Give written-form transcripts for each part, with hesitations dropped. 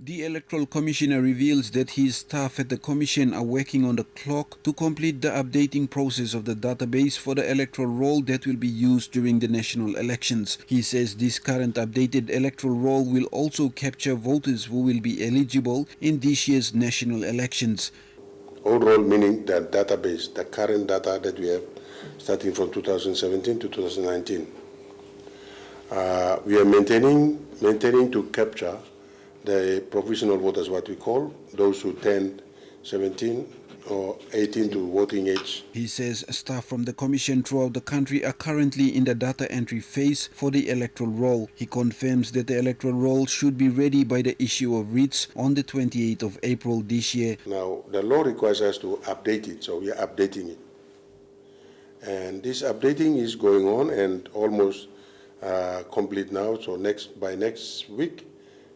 The Electoral Commissioner reveals that his staff at the Commission are working on the clock to complete the updating process of the database for the electoral roll that will be used during the national elections. He says this current updated electoral roll will also capture voters who will be eligible in this year's national elections. Old roll meaning the database, the current data that we have starting from 2017 to 2019. We are maintaining to capture the provisional voters, what we call, those who turned 17 or 18 to voting age. He says staff from the Commission throughout the country are currently in the data entry phase for the electoral roll. He confirms that the electoral roll should be ready by the issue of writs on the 28th of April this year. Now, the law requires us to update it, so we are updating it. And this updating is going on and almost complete now, so by next week,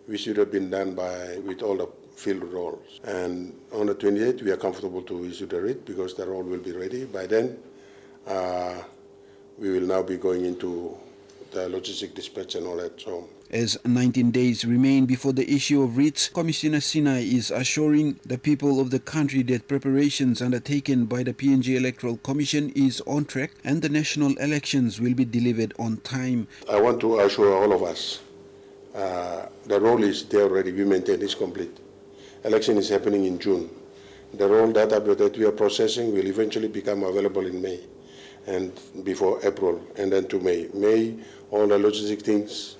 we should have been done with all the field rolls. And on the 28th, we are comfortable to issue the writ because the roll will be ready. By then, we will now be going into the logistic dispatch and all that. So, as 19 days remain before the issue of writs, Commissioner Sinai is assuring the people of the country that preparations undertaken by the PNG Electoral Commission is on track and the national elections will be delivered on time. I want to assure all of us, the roll is there already, we maintain it's complete. Election is happening in June. The roll data that we are processing will eventually become available in May and before April and then to May. May, all the logistic things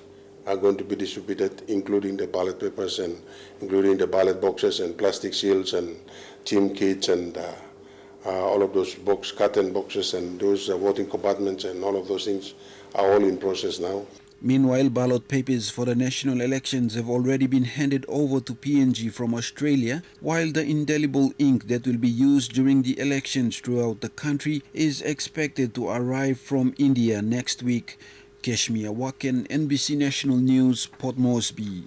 are going to be distributed, including the ballot papers and including the ballot boxes and plastic shields and team kits and all of those carton boxes and those voting compartments and all of those things are all in process now. Meanwhile, ballot papers for the national elections have already been handed over to PNG from Australia, while the indelible ink that will be used during the elections throughout the country is expected to arrive from India next week. Cashmir, Waken, NBC National News, Port Moresby.